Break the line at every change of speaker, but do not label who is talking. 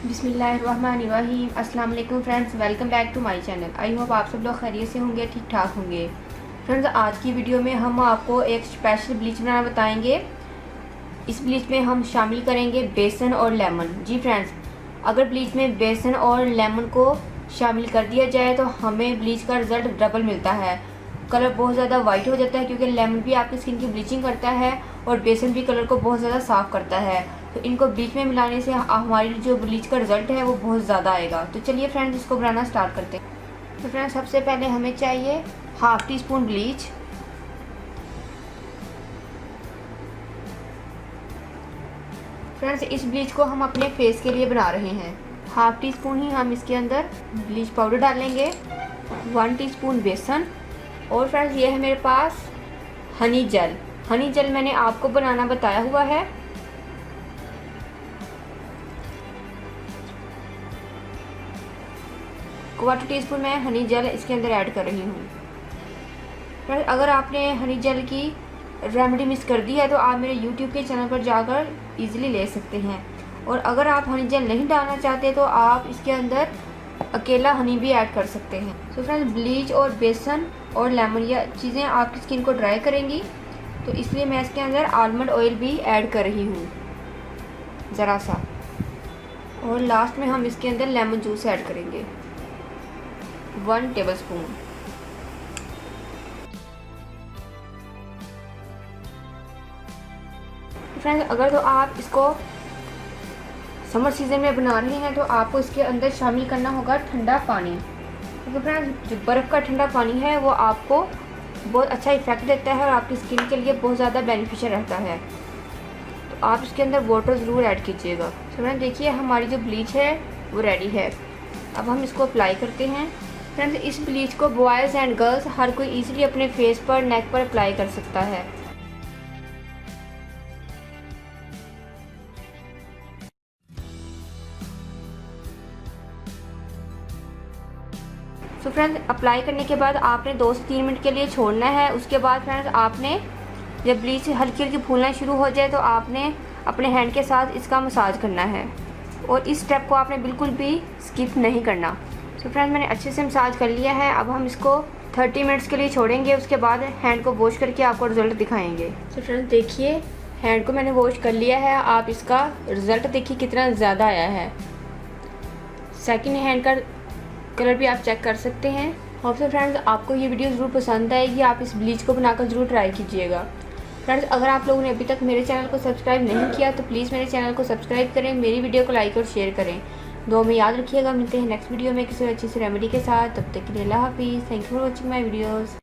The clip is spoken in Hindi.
बिस्मिल्लाहिर्रहमानिर्रहीम। अस्सलाम वालेकुम friends, welcome back to my channel. I hope आप सब लोग खैरियत से होंगे, ठीक ठाक होंगे। फ्रेंड्स, आज की वीडियो में हम आपको एक स्पेशल ब्लीच बनाना बताएंगे। इस ब्लीच में हम शामिल करेंगे बेसन और लेमन। जी फ्रेंड्स, अगर ब्लीच में बेसन और लेमन को शामिल कर दिया जाए तो हमें ब्लीच का रिज़ल्ट डबल मिलता है। कलर बहुत ज़्यादा वाइट हो जाता है क्योंकि लेमन भी आपकी स्किन की ब्लीचिंग करता है और बेसन भी कलर को बहुत ज़्यादा साफ़ करता है। तो इनको ब्लीच में मिलाने से हमारी जो ब्लीच का रिज़ल्ट है वो बहुत ज़्यादा आएगा। तो चलिए फ्रेंड्स, इसको बनाना स्टार्ट करते हैं। तो फ्रेंड्स, सबसे पहले हमें चाहिए half tea spoon bleach. Friends, इस ब्लीच को हम अपने फेस के लिए बना रहे हैं। हाफ़ टी स्पून ही हम इसके अंदर ब्लीच पाउडर डालेंगे, 1 टीस्पून बेसन, और फ्रेंड्स ये है मेरे पास हनी जेल। हनी जेल मैंने आपको बनाना बताया हुआ है। क्वार्टर टीस्पून मैं हनी जेल इसके अंदर ऐड कर रही हूँ। फ्रेंड्स, अगर आपने हनी जेल की रेमेडी मिस कर दी है तो आप मेरे यूट्यूब के चैनल पर जाकर इजीली ले सकते हैं। और अगर आप हनी जेल नहीं डालना चाहते तो आप इसके अंदर अकेला हनी भी ऐड कर सकते हैं। तो फ्रेंड्स, ब्लीच और बेसन और लेमन ये चीज़ें आपकी स्किन को ड्राई करेंगी, तो इसलिए मैं इसके अंदर आलमंड ऑयल भी ऐड कर रही हूँ ज़रा सा। और लास्ट में हम इसके अंदर लेमन जूस ऐड करेंगे, 1 टेबलस्पून। फ्रेंड्स, अगर तो आप इसको समर सीज़न में बना रहे हैं तो आपको इसके अंदर शामिल करना होगा ठंडा पानी। क्योंकि फ्रेंड्स, जो बर्फ़ का ठंडा पानी है वो आपको बहुत अच्छा इफेक्ट देता है और आपकी स्किन के लिए बहुत ज़्यादा बेनिफिशियल रहता है। तो आप इसके अंदर वाटर ज़रूर ऐड कीजिएगा। तो फ्रेंड्स, देखिए हमारी जो ब्लीच है वो रेडी है। अब हम इसको अप्लाई करते हैं। फ्रेंड्स, इस ब्लीच को बॉयज़ एंड गर्ल्स हर कोई ईजिली अपने फेस पर, नेक पर अप्लाई कर सकता है। तो फ्रेंड्स, अप्लाई करने के बाद आपने 2 से 3 मिनट के लिए छोड़ना है। उसके बाद फ्रेंड्स, आपने जब ब्लीच हल्की हल्की फूलना शुरू हो जाए तो आपने अपने हैंड के साथ इसका मसाज करना है और इस स्टेप को आपने बिल्कुल भी स्किप नहीं करना। तो फ्रेंड्स, मैंने अच्छे से मसाज कर लिया है। अब हम इसको 30 मिनट्स के लिए छोड़ेंगे। उसके बाद हैंड को वॉश करके आपको रिज़ल्ट दिखाएंगे। तो फ्रेंड्स, देखिए हैंड को मैंने वॉश कर लिया है। आप इसका रिज़ल्ट देखिए कितना ज़्यादा आया है। सेकेंड हैंड का कलर भी आप चेक कर सकते हैं। और तो फ्रेंड्स, आपको ये वीडियो ज़रूर पसंद आएगी। आप इस ब्लीच को बनाकर ज़रूर ट्राई कीजिएगा। फ्रेंड्स, अगर आप लोगों ने अभी तक मेरे चैनल को सब्सक्राइब नहीं किया तो प्लीज़ मेरे चैनल को सब्सक्राइब करें, मेरी वीडियो को लाइक और शेयर करें। दो में याद रखिएगा। मिलते हैं नेक्स्ट वीडियो में किसी अच्छी सी रेमेडी के साथ। तब तक के लिए अल्लाह हाफिज़। Thank you for watching my videos.